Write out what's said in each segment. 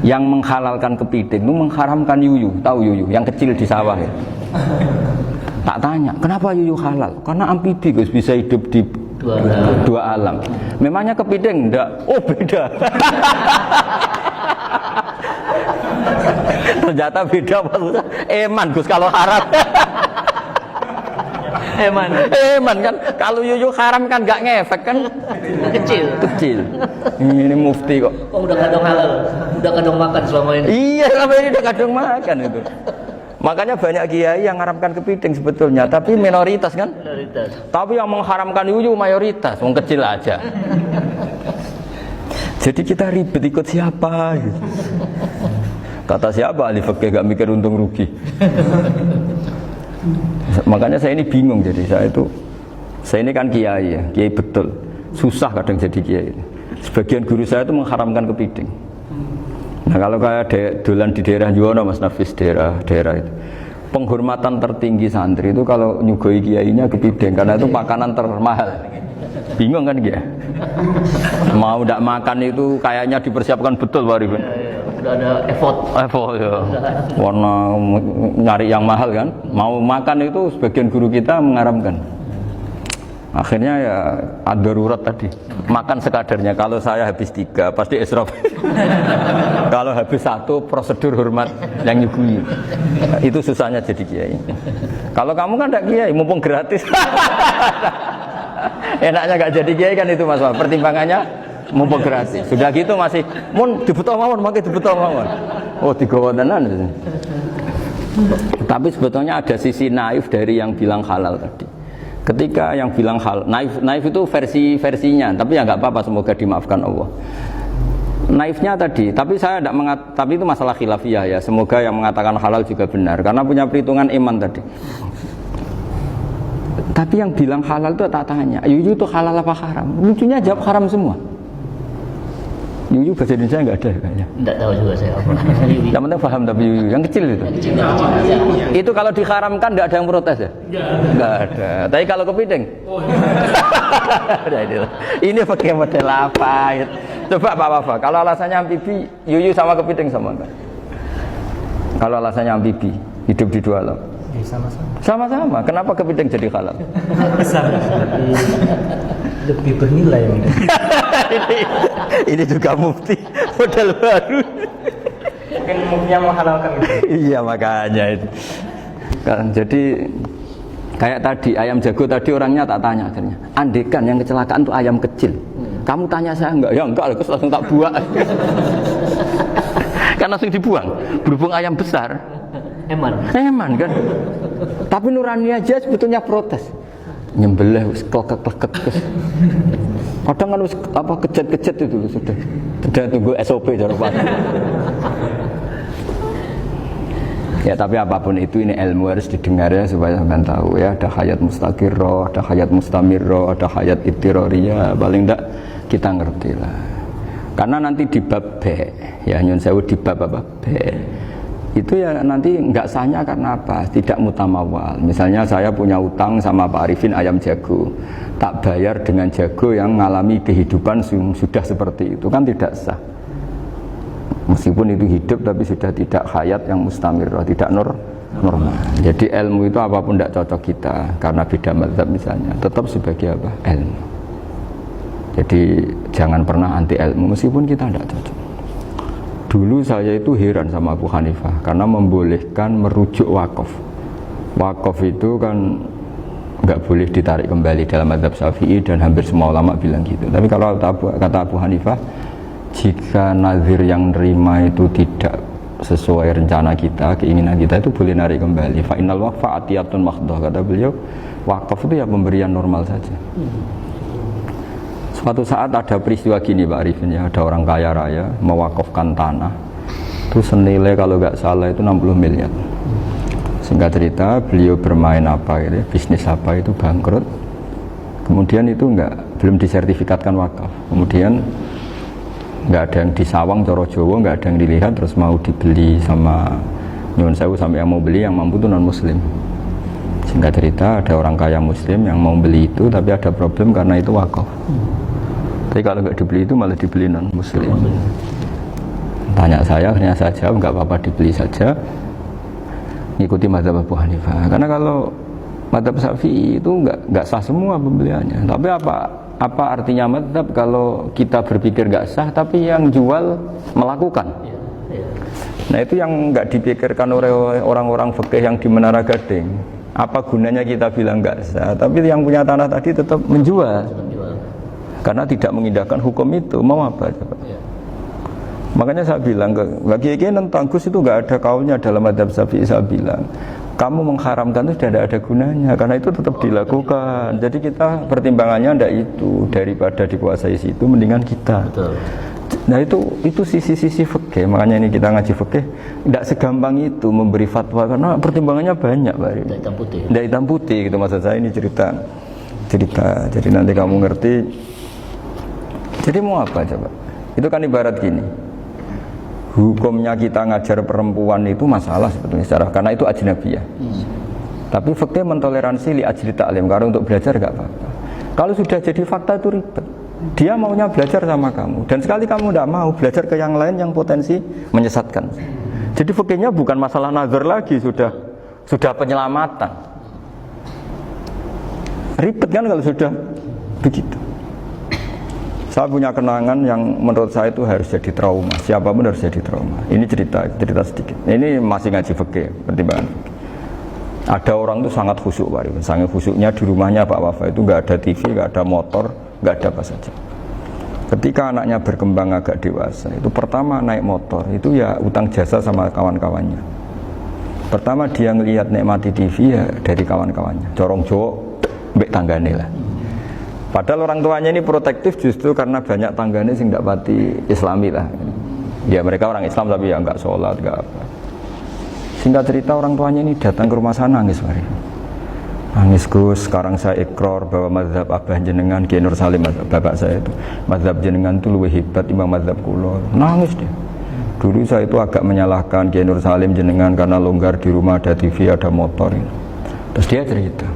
Yang menghalalkan kepiting itu mengharamkan yuyu. Tahu yuyu? Yang kecil di sawah ya. Tak tanya, kenapa yuyu halal? Karena amfibi Gus, bisa hidup di dua alam. Memangnya kepiting enggak? Oh beda. Ternyata beda maksudnya. Eman Gus kalau haram. Eman kan, kalau yuyu haram kan nggak ngefek kan, kecil. Ini mufti kok. Oh udah kadang halal, udah kadang makan selama ini. Iya selama ini udah kadang makan itu. Makanya banyak kiai yang mengharamkan kepiting sebetulnya, tapi minoritas kan. Minoritas. Tapi yang mengharamkan yuyu mayoritas, wong kecil aja. Jadi kita ribet ikut siapa? Gitu. Kata siapa ahli fikih gak mikir untung rugi. Makanya saya ini bingung, jadi saya ini kan kiai ya, kiai betul, susah kadang jadi kiai. Sebagian guru saya itu mengharamkan kepiting. Nah kalau kayak dolan di daerah Juwono Mas Nafis, daerah itu penghormatan tertinggi santri itu kalau nyugoi kiainya kepiting, karena itu makanan termahal. Bingung kan dia? Mau tidak makan itu kayaknya dipersiapkan betul Pak Arifin. Udah ada effort ya. Warna nyari yang mahal kan. Mau makan itu sebagian guru kita mengharamkan. Akhirnya ya ada darurat tadi. Makan sekadarnya. Kalau saya habis 3 pasti israf. Kalau habis 1 prosedur hormat yang nyugui. Itu susahnya jadi kiai. Kalau kamu kan tidak kiai, mumpung gratis. Enaknya gak jadi kiai kan itu Mas. Pertimbangannya mumpung gratis. Sudah gitu masih mun dibutuh mawon, makai dibutuh mawon. Oh digawa tenan. Tapi sebetulnya ada sisi naif dari yang bilang halal tadi. Ketika yang bilang halal, naif itu versinya, tapi ya nggak apa-apa, semoga dimaafkan Allah. Naifnya tadi, tapi saya tidak tapi itu masalah khilafiyah ya. Semoga yang mengatakan halal juga benar, karena punya perhitungan iman tadi. Tapi yang bilang halal itu tak tanya, yuyu itu halal apa haram? Lucunya jawab haram semua. Yuyu bahasa Indonesia nggak ada kayaknya. Nggak tahu juga saya apa. Yang penting paham tapi yuyu, yang kecil itu. Itu kalau diharamkan nggak ada yang protes ya? Nggak ada. Tapi kalau kepiting? Ini pakai model apa? Coba Pak, kalau alasannya amfibi, yuyu sama kepiting sama enggak? Kalau alasannya amfibi, hidup di 2 alam. Sama-sama. Kenapa kepiting jadi halal? Lebih bernilai. Ini juga mufti model baru. Mungkin muftinya menghalalkan itu. Iya makanya itu. Kan jadi kayak tadi ayam jago tadi orangnya tak tanya akhirnya. Andekan yang kecelakaan itu ayam kecil. Kamu tanya saya enggak? Ya enggak, terus langsung tak buang. Kan langsung dibuang. Berhubung ayam besar. Eman kan. Tapi nurani aja sebetulnya protes. Nyembelih klek-klek. Kadang kan apa kejet-kejet itu sudah tunggu SOP cara Pak. Ya tapi apapun itu ini ilmu harus didengar ya supaya sampean tahu ya, ada hayat mustaqirrah, ada hayat mustamirrah, ada hayat ittirariyah, paling enggak kita ngerti lah. Karena nanti di bab B ya nyun sewu di bab apa B itu ya nanti enggak sahnya karena apa? Tidak mutamawal. Misalnya saya punya utang sama Pak Arifin ayam jago, tak bayar dengan jago yang mengalami kehidupan sudah seperti itu kan tidak sah. Meskipun itu hidup tapi sudah tidak hayat yang mustamirrah, tidak normal. Jadi ilmu itu apapun tidak cocok kita karena beda mazhab misalnya, tetap sebagai apa? Ilmu. Jadi jangan pernah anti ilmu meskipun kita tidak cocok. Dulu saya itu heran sama Abu Hanifah karena membolehkan merujuk wakaf. Wakaf itu kan nggak boleh ditarik kembali dalam mazhab Syafi'i dan hampir semua ulama bilang gitu. Tapi kalau kata Abu Hanifah, jika nazir yang nerima itu tidak sesuai rencana kita, keinginan kita, itu boleh narik kembali. Fa innal waqfa atiyatun makhdah, kata beliau. Wakaf itu ya pemberian normal saja. Suatu saat ada peristiwa gini Pak Arifin ya, ada orang kaya raya mewakafkan tanah itu senilai kalau nggak salah itu 60 miliar. Singkat cerita beliau bermain apa gitu, bisnis apa itu bangkrut, kemudian itu belum disertifikatkan wakaf, kemudian nggak ada yang disawang coro Jawa, nggak ada yang dilihat, terus mau dibeli sama nyuwun sewu sampai yang mau beli yang mampu itu non muslim. Singkat cerita ada orang kaya muslim yang mau beli itu tapi ada problem karena itu wakaf. Tapi kalau nggak dibeli itu malah dibeli non muslim. Tanya saya, akhirnya saya jawab nggak apa-apa dibeli saja, ngikuti mazhab Abu Hanifah. Karena kalau mazhab Syafi'i itu nggak sah semua pembeliannya. Tapi apa artinya mazhab kalau kita berpikir nggak sah, tapi yang jual melakukan? Nah itu yang nggak dipikirkan oleh orang-orang fikih yang di Menara Gading. Apa gunanya kita bilang nggak sah, tapi yang punya tanah tadi tetap menjual. Karena tidak mengindahkan hukum itu, mau apa coba? Makanya saya bilang bagi tentang Gus itu nggak ada kaulnya dalam mazhab Syafi'i. Saya bilang kamu mengharamkan itu sudah ada gunanya, karena itu tetap dilakukan. Jadi kita pertimbangannya ndak itu, daripada dikuasai situ mendingan kita. Betul. Nah itu sisi-sisi fikih. Makanya ini kita ngaji fikih tidak segampang itu memberi fatwa karena pertimbangannya banyak, Pak. Tidak hitam putih. Tidak hitam putih gitu maksud saya, ini cerita. Jadi nanti kamu ngerti. Jadi mau apa coba? Itu kan ibarat gini. Hukumnya kita ngajar perempuan itu masalah sebetulnya secara, karena itu ajnabiyah. Tapi fikih mentoleransi li ajli ta'lim, karena untuk belajar enggak apa-apa. Kalau sudah jadi fakta itu ribet. Dia maunya belajar sama kamu, dan sekali kamu tidak mau belajar ke yang lain yang potensi menyesatkan. Jadi fikihnya bukan masalah nazar lagi, sudah penyelamatan. Ribet kan kalau sudah begitu. Saya punya kenangan yang menurut saya itu harus jadi trauma. Siapapun harus jadi trauma. Ini cerita sedikit. Ini masih ngaji fikih, pertimbangan. Ada orang itu sangat khusyuk, Pak Rifin. Sangat khusyuknya di rumahnya Pak Wafa itu nggak ada TV, nggak ada motor, nggak ada apa saja. Ketika anaknya berkembang agak dewasa, itu pertama naik motor, itu ya utang jasa sama kawan-kawannya. Pertama dia ngelihat nikmati TV ya dari kawan-kawannya. Corong Jawa, mbek tanggane lah. Padahal orang tuanya ini protektif justru karena banyak tanggane sing ndak pati Islami lah. Ya mereka orang Islam tapi ya nggak sholat, nggak apa. Singkat cerita orang tuanya ini datang ke rumah saya nangis, Mari. Nangis, Gus, sekarang saya ikrar bahwa mazhab Abah jenengan Kiai Nur Salim, bapak saya itu, mazhab jenengan itu lebih hebat timbang mazhab kula. Nangis dia. Dulu saya itu agak menyalahkan Kiai Nur Salim jenengan karena longgar di rumah ada TV, ada motor. Terus dia cerita.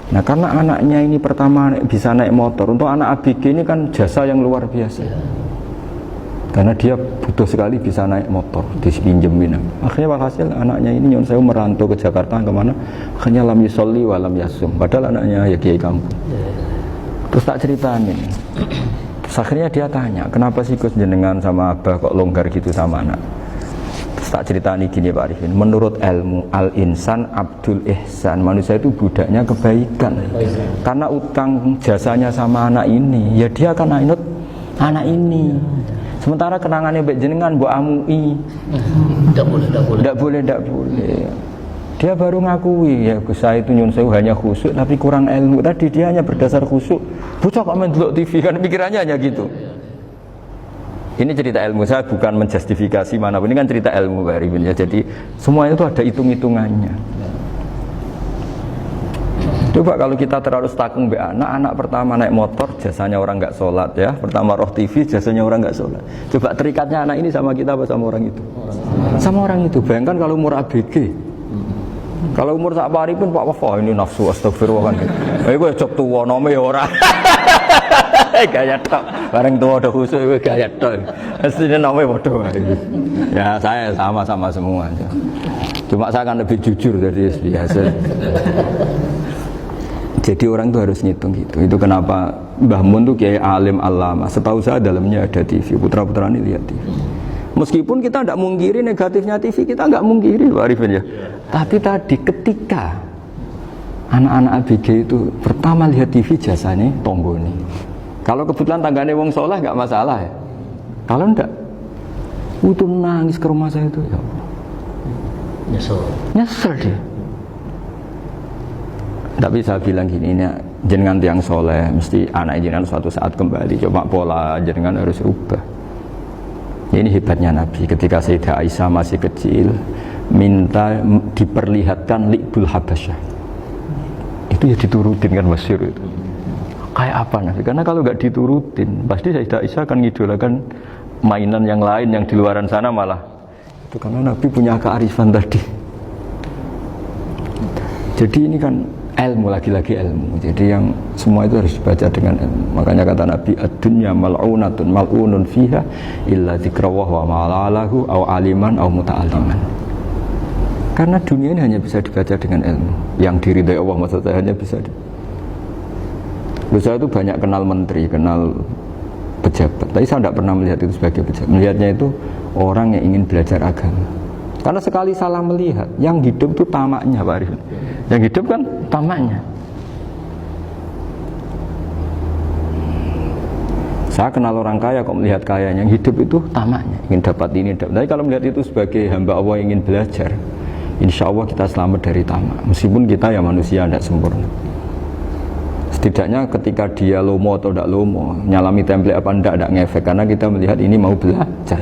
Nah karena anaknya ini pertama bisa naik motor, untuk anak ABG ini kan jasa yang luar biasa. Karena dia butuh sekali bisa naik motor, dipinjemin. Akhirnya walhasil anaknya ini nyon saya merantau ke Jakarta kemana? Akhirnya lam yusolli wa lam yasum. Padahal anaknya ya kiai kampung. Terus tak ceritain. Terus akhirnya dia tanya, kenapa sih Gus jenengan sama Abah kok longgar gitu sama anak? Terus tak ceritain gini Pak Arifin. Menurut ilmu al-insan abdul ihsan, manusia itu budaknya kebaikan. Karena utang jasanya sama anak ini, ya dia akan anut anak ini. Sementara kenangannya baik jenengan buat amui, tidak boleh. Dia baru ngakui ya Gus saya itu nyun sewu hanya khusyuk tapi kurang ilmu. Tadi dia hanya berdasar khusyuk. Bocah kok main delok TV kan pikirannya hanya gitu. Ini cerita ilmu, saya bukan menjustifikasi manapun. Ini kan cerita ilmu Pak Arifin ya. Jadi semua itu ada hitung-hitungannya. Coba kalau kita terlalu stakung be anak pertama naik motor jasanya orang nggak sholat ya, pertama roh TV jasanya orang nggak sholat. Coba terikatnya anak ini sama kita apa sama orang itu? Sama orang itu. Bayangkan kalau umur ABG, kalau umur sak pari pun Pak Wafa ini nafsu astagfirullah kan. Iku cok tuwa nome ya ora. Gaya tok. Bareng tuwa udah khusyuk iku gaya tok. Asline nome padha wae. Ya saya sama-sama semua. Cuma saya kan lebih jujur dari biasa. Jadi orang itu harus ngitung gitu. Itu kenapa Mbah Mun tuh kiai alim alama. Setahu saya dalamnya ada TV. Putra-putra ini lihat TV. Meskipun kita tidak mungkiri negatifnya TV, kita nggak mungkiri Pak Arifin ya. Tapi tadi ketika anak-anak ABG itu pertama lihat TV jasanya tonggoni. Kalau kebetulan tanggane wong soleh nggak masalah ya. Kalau enggak, itu nangis ke rumah saya itu ya. Nyesel dia. Tapi saya bilang gini, ini jenengan tiang soleh, mesti anak jenengan suatu saat kembali. Coba pola jenengan harus rubah. Ini hebatnya Nabi. Ketika Sayyidah Aisyah masih kecil, minta diperlihatkan li'bul habasyah. Itu ya diturutin kan masyhur itu. Kayak apa Nabi? Karena kalau nggak diturutin, pasti Sayyidah Aisyah akan ngidolakan mainan yang lain yang di luaran sana malah. Itu karena Nabi punya kearifan tadi. Jadi ini kan ilmu, lagi-lagi ilmu. Jadi yang semua itu harus dibaca dengan ilmu. Makanya kata Nabi, ad-dunya mal'unatun mal'unun fiha illa dzikrawah wa ma'alalahu au aliman au muta'aliman. Karena dunia ini hanya bisa dibaca dengan ilmu. Yang diridai Allah maksudnya hanya bisa saya itu banyak kenal menteri, kenal pejabat, tapi saya tidak pernah melihat itu sebagai pejabat. Melihatnya itu orang yang ingin belajar agama. Karena sekali salah melihat, yang hidup itu tamaknya Pak Arif. Yang hidup kan tamaknya. Saya kenal orang kaya kok melihat kaya, yang hidup itu tamaknya, ingin dapat ini, dapat. Tapi kalau melihat itu sebagai hamba Allah yang ingin belajar, insya Allah kita selamat dari tamak. Meskipun kita ya manusia tidak sempurna. Setidaknya ketika dia lomo atau tidak lomo, nyalami template apa tidak ngefek, karena kita melihat ini mau belajar.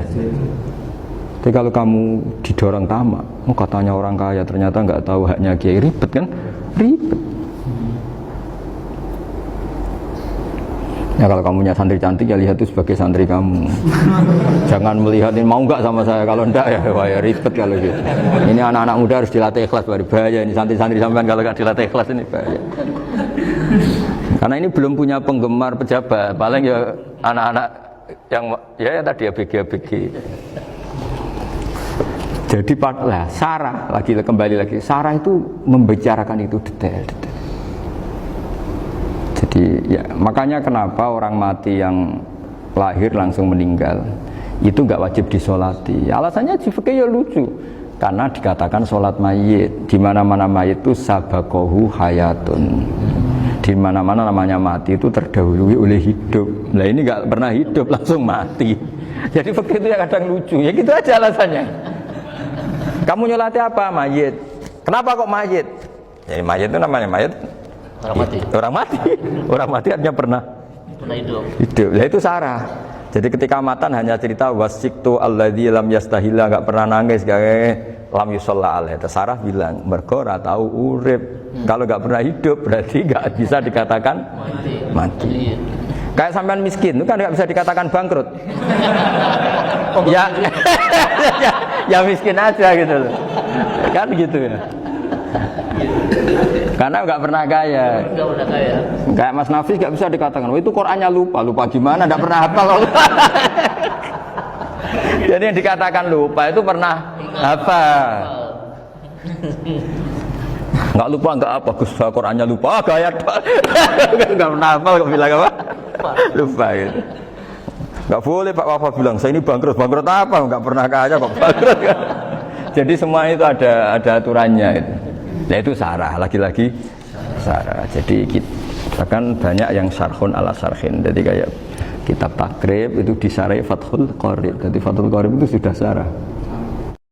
Tapi kalau kamu didorong tamak, katanya orang kaya ternyata nggak tahu haknya kiai, ribet kan? Ribet. Ya kalau kamu punya santri cantik ya lihat itu sebagai santri kamu. Jangan melihat ini mau nggak sama saya, kalau enggak ya wah ya ribet kalau gitu. Ini anak-anak muda harus dilatih ikhlas, bahaya ini santri-santri sampean kalau nggak dilatih ikhlas ini bahaya. Karena ini belum punya penggemar pejabat, paling ya anak-anak yang ya tadi ABG. Jadi lah Sarah kembali lagi Sarah itu membicarakan itu detail. Jadi ya makanya kenapa orang mati yang lahir langsung meninggal itu nggak wajib disolati. Alasannya di fikih ya lucu. Karena dikatakan sholat mayit, di mana-mana mayit itu sabakohu hayatun. Di mana-mana namanya mati itu terdahului oleh hidup. Nah ini nggak pernah hidup langsung mati. Jadi begitu yang kadang lucu. Ya gitu aja alasannya. Kamu nyolati apa? Mayit. Kenapa kok mayit? Ya mayit itu namanya mayit. Orang mati. Orang mati. Orang mati artinya pernah hidup. Hidup. Ya itu Sarah. Jadi ketika matan hanya cerita wasiktu alladzi lam yastahila, enggak pernah nangis, lam yusalla alaih. Sarah bilang mergo ora tahu urip. Kalau enggak pernah hidup berarti enggak bisa dikatakan mati. Kayak sampean miskin itu kan enggak bisa dikatakan bangkrut. Ya, ya miskin aja gitu loh. Kan gitu ya. Karena nggak pernah kaya. Kayak Mas Nafis nggak bisa dikatakan, oh itu Qurannya lupa gimana? Nggak pernah hafal. Jadi yang dikatakan lupa itu pernah hafal. Nggak lupa nggak apa, Gus Qurannya lupa, gaya nggak pernah hafal kok bilang apa? Lupa gitu. Nggak boleh Pak Wafa bilang saya ini bangkrut apa? Nggak pernah kaya kok bangkrut kan? Jadi semua itu ada aturannya itu. Nah itu Sarah, lagi-lagi Sarah. Jadi kita kan banyak yang syarhun ala syarhin. Jadi kayak kitab takrib itu disarai Fathul Qorib. Jadi Fathul Qorib itu sudah Sarah.